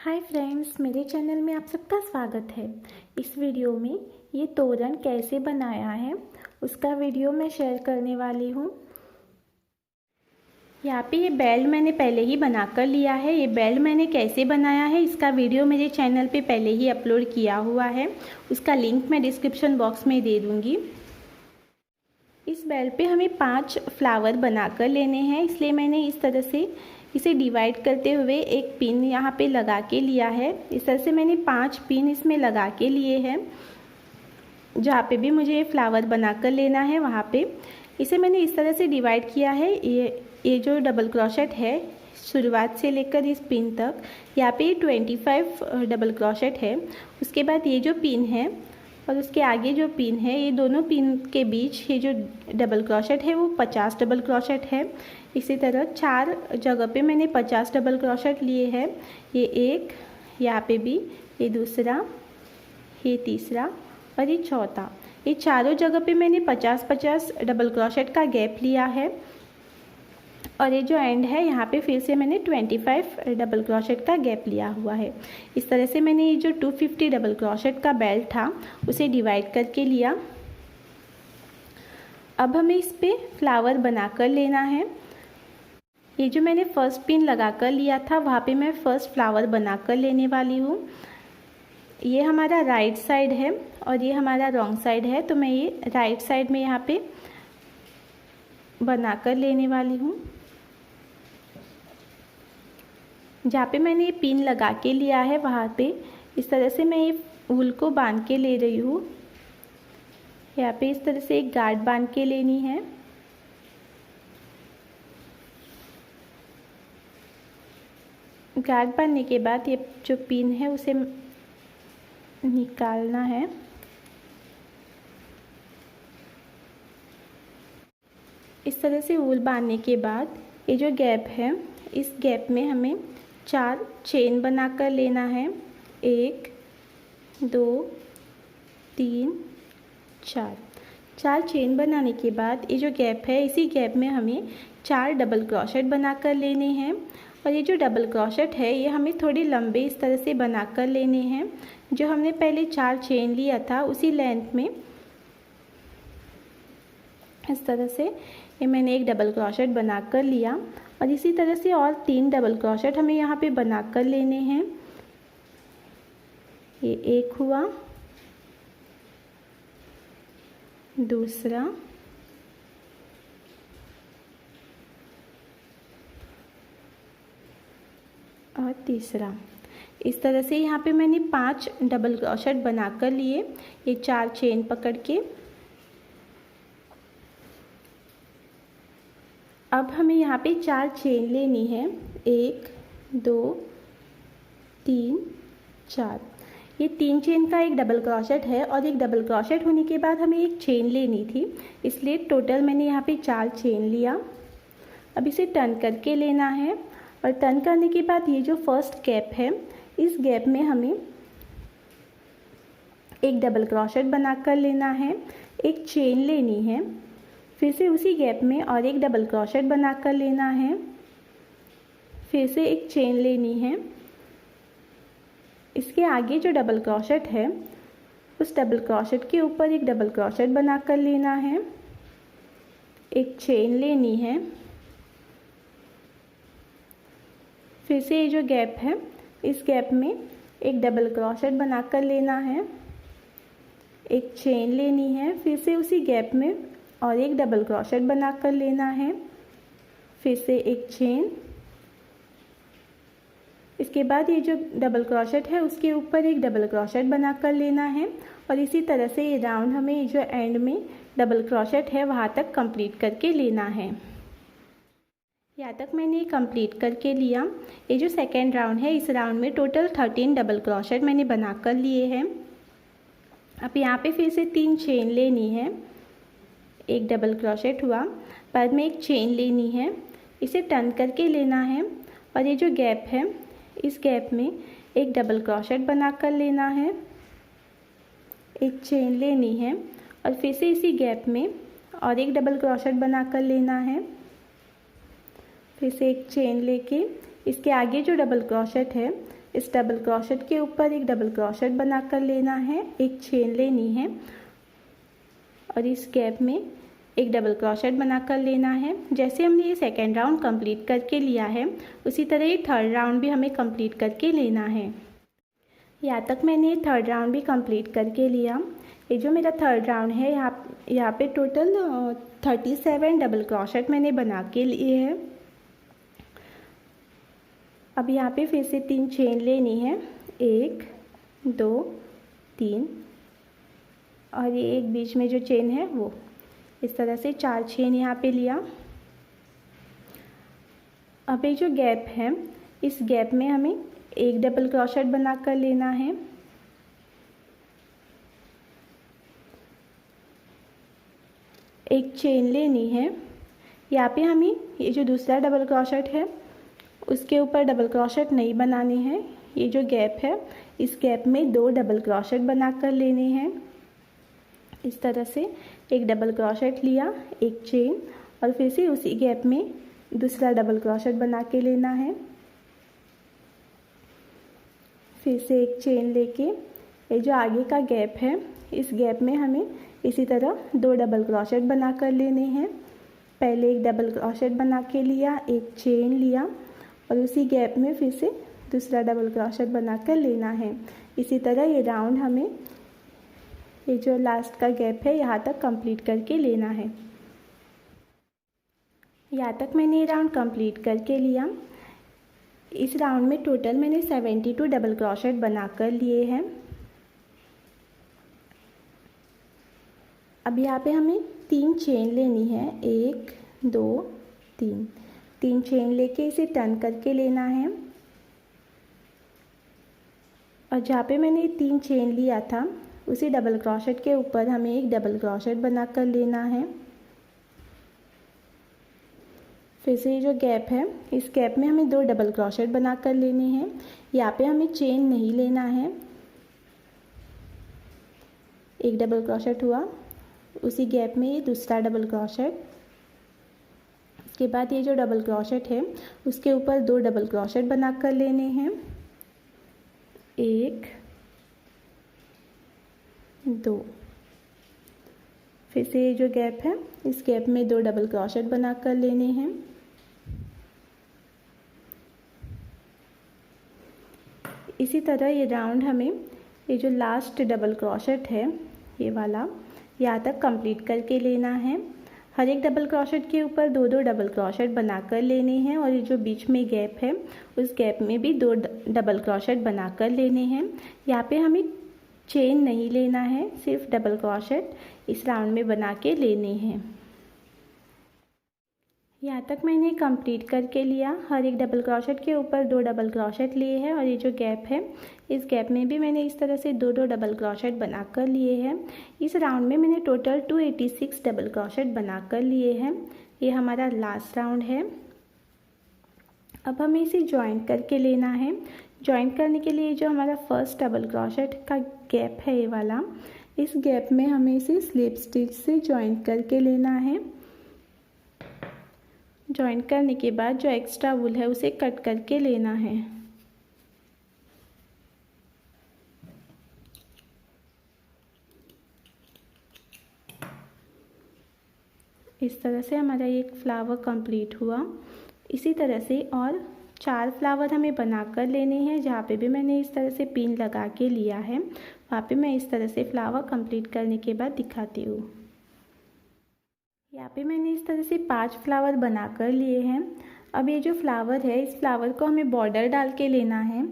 Hi friends, मेरे channel में आप सबका स्वागत है। इस वीडियो में ये तोरण कैसे बनाया है उसका वीडियो मैं शेयर करने वाली हूँ। यहाँ पे ये बेल्ट मैंने पहले ही बना कर लिया है। ये बेल्ट मैंने कैसे बनाया है इसका वीडियो मेरे चैनल पे पहले ही अपलोड किया हुआ है, उसका लिंक मैं डिस्क्रिप्शन बॉक्स में दे दूँगी। इस बेल्ट पे हमें 5 फ्लावर बनाकर लेने हैं, इसलिए मैंने इस तरह से इसे डिवाइड करते हुए एक पिन यहाँ पे लगा के लिया है। इस तरह से मैंने 5 पिन इसमें लगा के लिए हैं। जहाँ पे भी मुझे फ्लावर बनाकर लेना है वहाँ पे इसे मैंने इस तरह से डिवाइड किया है। ये जो डबल क्रोशेट है शुरुआत से लेकर इस पिन तक, यहाँ पे 25 डबल क्रोशेट है। उसके बाद ये जो पिन है और उसके आगे जो पिन है, ये दोनों पिन के बीच ये जो डबल क्रोशेट है वो 50 डबल क्रोशेट है। इसी तरह 4 जगह पे मैंने 50 डबल क्रोशेट लिए हैं। ये एक, यहाँ पे भी, ये दूसरा, ये तीसरा और ये चौथा। ये चारों जगह पे मैंने 50-50 डबल क्रोशेट का गैप लिया है। और ये जो एंड है यहाँ पे फिर से मैंने 25 डबल क्रोशेट का गैप लिया हुआ है। इस तरह से मैंने ये जो 250 डबल क्रोशेट का बेल्ट था उसे डिवाइड करके लिया। अब हमें इस पे फ्लावर बनाकर लेना है। ये जो मैंने फर्स्ट पिन लगा कर लिया था वहाँ पे मैं फर्स्ट फ्लावर बनाकर लेने वाली हूँ। ये हमारा राइट साइड है और ये हमारा रॉन्ग साइड है, तो मैं ये राइट साइड में यहाँ पे बनाकर लेने वाली हूँ। जहाँ पे मैंने ये पिन लगा के लिया है वहाँ पे इस तरह से मैं ये ऊल को बांध के ले रही हूँ। यहाँ पे इस तरह से एक गांठ बांध के लेनी है। गांठ बांधने के बाद ये जो पिन है उसे निकालना है। इस तरह से ऊल बांधने के बाद ये जो गैप है इस गैप में हमें 4 चेन बनाकर लेना है। 1 2 3 4 चेन बनाने के बाद ये जो गैप है इसी गैप में हमें 4 डबल क्रोशेट बनाकर लेने हैं। और ये जो डबल क्रोशेट है ये हमें थोड़े लंबे इस तरह से बनाकर लेने हैं। जो हमने पहले 4 चेन लिया था उसी लेंथ में इस तरह से ये मैंने एक डबल क्रोशेट बनाकर लिया। और इसी तरह से और 3 डबल क्रोशेट हमें यहाँ पे बनाकर लेने हैं। ये एक हुआ, दूसरा, और तीसरा। इस तरह से यहाँ पे मैंने 5 डबल क्रोशेट बनाकर लिए। ये 4 चेन पकड़ के अब हमें यहाँ पे 4 चेन लेनी है। 1 2 3 4। ये 3 चेन का एक डबल क्रोशेट है और एक डबल क्रोशेट होने के बाद हमें एक चेन लेनी थी, इसलिए टोटल मैंने यहाँ पे 4 चेन लिया। अब इसे टर्न करके लेना है और टर्न करने के बाद ये जो फर्स्ट गैप है इस गैप में हमें एक डबल क्रोशेट बनाकर लेना है, एक चेन लेनी है, फिर से उसी गैप में और एक डबल क्रोशेट बनाकर लेना है, फिर से एक चेन लेनी है। इसके आगे जो डबल क्रोशेट है उस डबल क्रोशेट के ऊपर एक डबल क्रोशेट बनाकर लेना है, एक चेन लेनी है, फिर से ये जो गैप है इस गैप में एक डबल क्रोशेट बनाकर लेना है, एक चेन लेनी है, फिर से उसी गैप में और एक डबल क्रोशेट बनाकर लेना है, फिर से एक चेन। इसके बाद ये जो डबल क्रोशेट है उसके ऊपर एक डबल क्रोशेट बनाकर लेना है। और इसी तरह से ये राउंड हमें ये जो एंड में डबल क्रोशेट है वहाँ तक कंप्लीट करके लेना है। यहाँ तक मैंने कंप्लीट करके लिया। ये जो सेकेंड राउंड है इस राउंड में टोटल 13 डबल क्रोशेट मैंने बनाकर लिए हैं। अब यहाँ पे फिर से 3 चेन लेनी है। एक डबल क्रोशेट हुआ, बाद में एक चेन लेनी है, इसे टर्न करके लेना है और ये जो गैप है इस गैप में एक डबल क्रोशेट बनाकर लेना है, एक चेन लेनी है और फिर से इसी गैप में और एक डबल क्रोशेट बनाकर लेना है, फिर से एक चेन लेके इसके आगे जो डबल क्रोशेट है इस डबल क्रोशेट के ऊपर एक डबल क्रोशेट बनाकर लेना है, एक चेन लेनी है और इस गैप में एक डबल क्रोशेट बनाकर लेना है। जैसे हमने ये सेकेंड राउंड कंप्लीट करके लिया है, उसी तरह ये थर्ड राउंड भी हमें कंप्लीट करके लेना है। यहाँ तक मैंने ये थर्ड राउंड भी कंप्लीट करके लिया। ये जो मेरा थर्ड राउंड है, यहाँ पे टोटल 37 डबल क्रोशेट मैंने बना के लिए है। अब यहाँ पे फिर से 3 चेन लेनी है, 1 2 3 और ये एक बीच में जो चेन है वो इस तरह से 4 चेन यहाँ पे लिया। अब ये जो गैप है, इस गैप में हमें एक डबल क्रोशेट बना कर लेना है। एक चेन लेनी है। यहाँ पे हमें ये जो दूसरा डबल क्रोशेट है उसके ऊपर डबल क्रोशेट नहीं बनानी है। ये जो गैप है, इस गैप में 2 डबल क्रोशेट बना कर लेने हैं। इस तरह से एक डबल क्रोशेट लिया, एक चेन और फिर से उसी गैप में दूसरा डबल क्रोशेट बना के लेना है। फिर से एक चेन लेके ये जो आगे का गैप है, इस गैप में हमें इसी तरह 2 डबल क्रोशेट बना कर लेने हैं। पहले एक डबल क्रोशेट बना के लिया, एक चेन लिया और उसी गैप में फिर से दूसरा डबल क्रोशेट बना कर लेना है। इसी तरह ये राउंड हमें, ये जो लास्ट का गैप है, यहाँ तक कंप्लीट करके लेना है। यहाँ तक मैंने ये राउंड कंप्लीट करके लिया। इस राउंड में टोटल मैंने 72 डबल क्रोशेट बना कर लिए हैं। अब यहाँ पे हमें 3 चेन लेनी है, 1 2 3 3 चेन लेके इसे टर्न करके लेना है और जहाँ पे मैंने 3 चेन लिया था उसी डबल क्रोशेट के ऊपर हमें एक डबल क्रोशेट बना कर लेना है। फिर से ये जो गैप है, इस गैप में हमें 2 डबल क्रोशेट बना कर लेने हैं। यहाँ पे हमें चेन नहीं लेना है। एक डबल क्रोशेट हुआ, उसी गैप में ये दूसरा डबल क्रोशेट। उसके बाद ये जो डबल क्रोशेट है उसके ऊपर 2 डबल क्रोशेट बना कर लेने हैं, 1 2। फिर से ये जो गैप है, इस गैप में 2 डबल क्रोशेट बना कर लेने हैं। इसी तरह ये राउंड हमें, ये जो लास्ट डबल क्रोशेट है ये वाला, यहाँ तक कंप्लीट करके लेना है। हर एक डबल क्रोशेट के ऊपर 2 डबल क्रोशेट बना कर लेने हैं और ये जो बीच में गैप है उस गैप में भी 2 डबल क्रोशेट बना कर लेने हैं। यहाँ पे हमें चेन नहीं लेना है, सिर्फ डबल क्रोशेट इस राउंड में बना के लेने हैं। यहाँ तक मैंने कंप्लीट करके लिया। हर एक डबल क्रोशेट के ऊपर 2 डबल क्रोशेट लिए हैं और ये जो गैप है, इस गैप में भी मैंने इस तरह से 2 डबल क्रोशेट बना कर लिए हैं। इस राउंड में मैंने टोटल 286 डबल क्रोशेट बना कर लिए हैं। ये हमारा लास्ट राउंड है। अब हमें इसे जॉइंट करके लेना है। जॉइंट करने के लिए जो हमारा फर्स्ट डबल क्रोशेट का गैप है ये वाला, इस गैप में हमें इसे स्लिप स्टिच से जॉइंट करके लेना है। जॉइंट करने के बाद जो एक्स्ट्रा वूल है उसे कट करके लेना है। इस तरह से हमारा एक फ्लावर कंप्लीट हुआ। इसी तरह से और 4 फ्लावर हमें बनाकर लेने हैं। जहाँ पे भी मैंने इस तरह से पिन लगा के लिया है वहाँ पे मैं इस तरह से फ्लावर कंप्लीट करने के बाद दिखाती हूँ। यहाँ पे मैंने इस तरह से 5 फ्लावर बनाकर लिए हैं। अब ये जो फ्लावर है, इस फ्लावर को हमें बॉर्डर डाल के लेना है।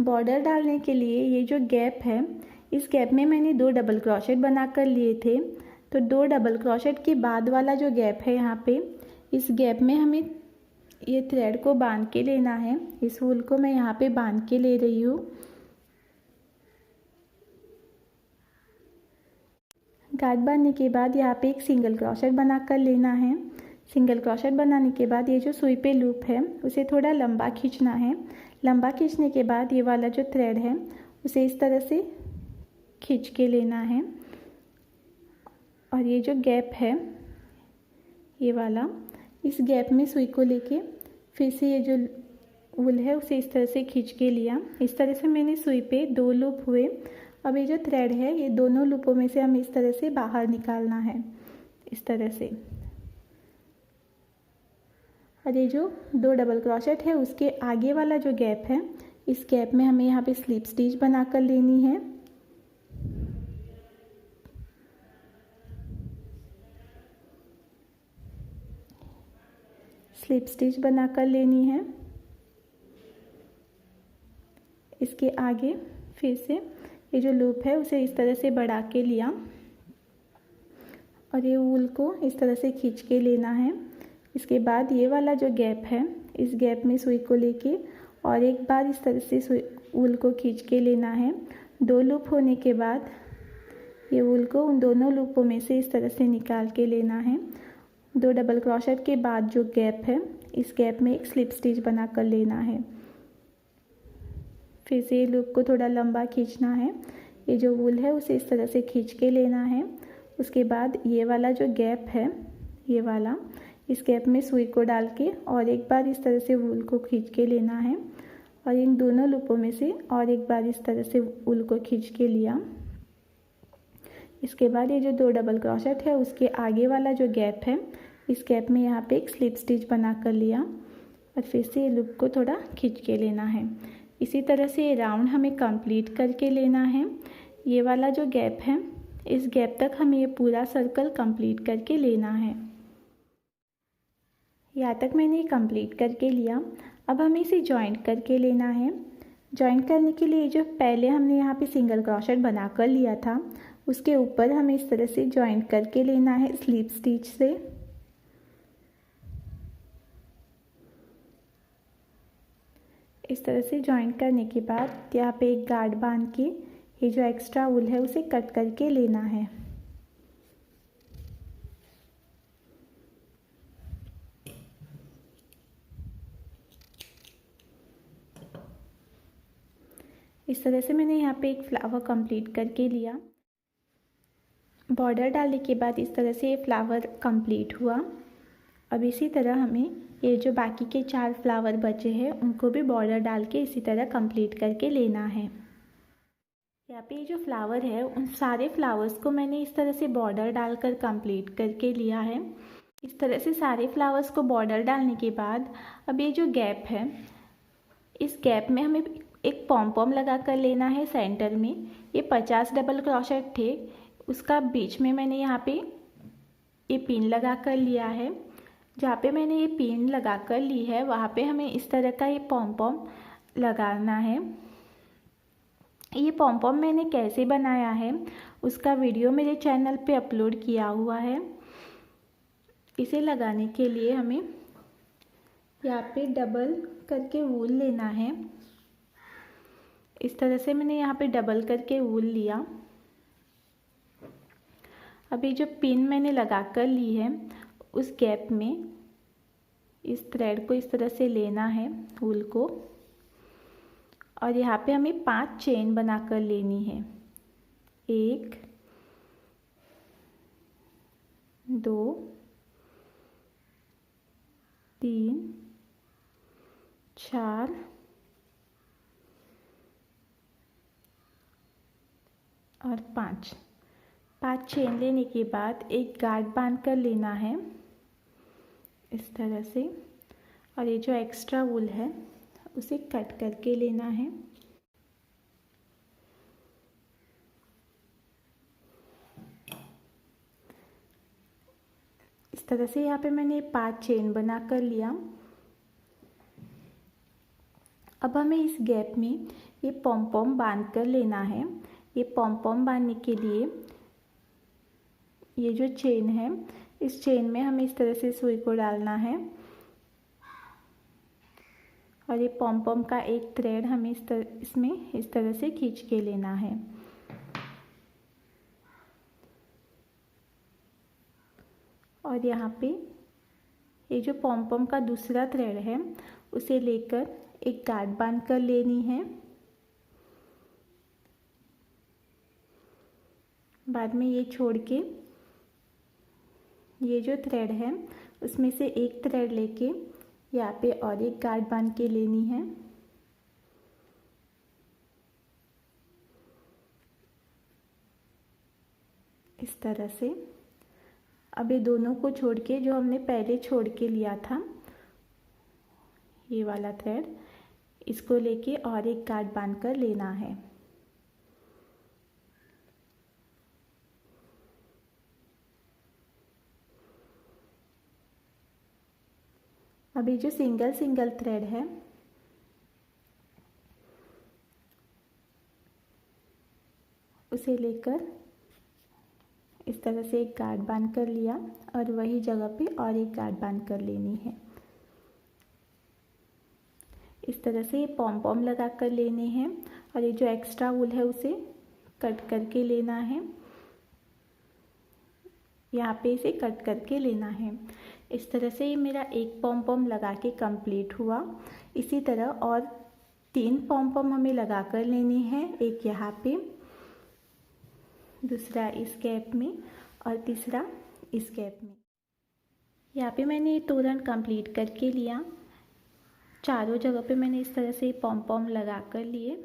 बॉर्डर डालने के लिए ये जो गैप है, इस गैप में मैंने 2 डबल क्रोशेट बनाकर लिए थे। तो 2 डबल क्रोशेट के बाद वाला जो गैप है यहाँ पे, इस गैप में हमें ये थ्रेड को बांध के लेना है। इस वूल को मैं यहाँ पे बांध के ले रही हूँ। गांठ बांधने के बाद यहाँ पे एक सिंगल क्रोशेट बना कर लेना है। सिंगल क्रोशेट बनाने के बाद ये जो सुई पे लूप है उसे थोड़ा लंबा खींचना है। लंबा खींचने के बाद ये वाला जो थ्रेड है उसे इस तरह से खींच के लेना है और ये जो गैप है ये वाला, इस गैप में सुई को लेके फिर से ये जो वूल है उसे इस तरह से खींच के लिया। इस तरह से मैंने सुई पे 2 लूप हुए। अब ये जो थ्रेड है ये दोनों लूपों में से हमें इस तरह से बाहर निकालना है, इस तरह से। और ये जो 2 डबल क्रोशेट है उसके आगे वाला जो गैप है, इस गैप में हमें यहाँ पे स्लिप स्टिच बनाकर लेनी है। स्लिप स्टिच बनाकर लेनी है। इसके आगे फिर से ये जो लूप है उसे इस तरह से बढ़ा के लिया और ये वूल को इस तरह से खींच के लेना है। इसके बाद ये वाला जो गैप है, इस गैप में सुई को लेके और एक बार इस तरह से सुई वूल को खींच के लेना है। 2 लूप होने के बाद ये वूल को उन दोनों लूपों में से इस तरह से निकाल के लेना है। 2 डबल क्रोशेट के बाद जो गैप है, इस गैप में एक स्लिप स्टिच बना कर लेना है। फिर से ये लूप को थोड़ा लंबा खींचना है। ये जो वूल है उसे इस तरह से खींच के लेना है। उसके बाद ये वाला जो गैप है, ये वाला, इस गैप में सुई को डाल के और एक बार इस तरह से वूल को खींच के लेना है और इन दोनों लूपों में से और एक बार इस तरह से वूल को खींच के लिया। इसके बाद ये जो 2 डबल क्रोशेट है उसके आगे वाला जो गैप है, इस गैप में यहाँ पे एक स्लिप स्टिच बना कर लिया और फिर से ये लूप को थोड़ा खींच के लेना है। इसी तरह से ये राउंड हमें कंप्लीट करके लेना है। ये वाला जो गैप है, इस गैप तक हमें ये पूरा सर्कल कंप्लीट करके लेना है। यहाँ तक मैंने कंप्लीट करके लिया। अब हमें इसे जॉइंट करके लेना है। जॉइंट करने के लिए जो पहले हमने यहाँ पे सिंगल क्रोशेट बना कर लिया था, उसके ऊपर हमें इस तरह से जॉइंट करके लेना है स्लिप स्टिच से। इस तरह से जॉइंट करने के बाद यहाँ पे एक गार्ड बांध के ये जो एक्स्ट्रा वूल है उसे कट करके लेना है। इस तरह से मैंने यहाँ पे एक फ्लावर कंप्लीट करके लिया। बॉर्डर डालने के बाद इस तरह से ये फ्लावर कंप्लीट हुआ। अब इसी तरह हमें ये जो बाकी के 4 फ्लावर बचे हैं उनको भी बॉर्डर डाल के इसी तरह कंप्लीट करके लेना है। यहाँ पे ये जो फ्लावर है उन सारे फ्लावर्स को मैंने इस तरह से बॉर्डर डालकर कंप्लीट करके लिया है। इस तरह से सारे फ्लावर्स को बॉर्डर डालने के बाद अब ये जो गैप है, इस गैप में हमें एक पॉम पॉम लगा कर लेना है सेंटर में। ये 50 डबल क्रोशेट थे, उसका बीच में मैंने यहाँ पे ये पिन लगा कर लिया है। जहाँ पे मैंने ये पिन लगा कर ली है वहाँ पे हमें इस तरह का ये पॉम पॉम लगाना है। ये पॉम पॉम मैंने कैसे बनाया है उसका वीडियो मेरे चैनल पे अपलोड किया हुआ है। इसे लगाने के लिए हमें यहाँ पे डबल करके वूल लेना है। इस तरह से मैंने यहाँ पे डबल करके वूल लिया। अभी जो पिन मैंने लगा कर ली है उस गैप में इस थ्रेड को इस तरह से लेना है वूल को और यहाँ पे हमें 5 चेन बना कर लेनी है। 1 2 3 4 और 5 चेन लेने के बाद एक गार्ड बांध कर लेना है इस तरह से और ये जो एक्स्ट्रा वूल है उसे कट करके लेना है। इस तरह से यहाँ पे मैंने 5 चेन बना कर लिया। अब हमें इस गैप में ये पॉम पॉम बांध कर लेना है। ये पॉम पॉम बांधने के लिए ये जो चेन है, इस चेन में हमें इस तरह से सुई को डालना है और ये पॉम पॉम का एक थ्रेड हमें इसमें इस तरह से खींच के लेना है। और यहाँ पे ये जो पॉम पॉम का दूसरा थ्रेड है उसे लेकर एक गांठ बांध कर लेनी है। बाद में ये छोड़ के ये जो थ्रेड है उसमें से एक थ्रेड लेके यहाँ पे और एक गांठ बांध के लेनी है। इस तरह से। अब ये दोनों को छोड़ के जो हमने पहले छोड़ के लिया था, ये वाला थ्रेड, इसको लेके और एक गांठ बांध कर लेना है। अभी जो सिंगल सिंगल थ्रेड है उसे लेकर इस तरह से एक गांठ बांध कर लिया और वही जगह पे और एक गांठ बांध कर लेनी है। इस तरह से ये पॉम पॉम लगा कर लेने हैं और ये जो एक्स्ट्रा वूल है उसे कट करके लेना है। यहाँ पे इसे कट करके लेना है। इस तरह से ये मेरा एक पॉम पॉम लगा के कंप्लीट हुआ। इसी तरह और 3 पॉम पॉम हमें लगा कर लेनी है, एक यहाँ पे, दूसरा इस गैप में और तीसरा इस गैप में। यहाँ पे मैंने ये तोरण कंप्लीट करके लिया। चारों जगह पे मैंने इस तरह से पॉम पॉम लगा कर लिए।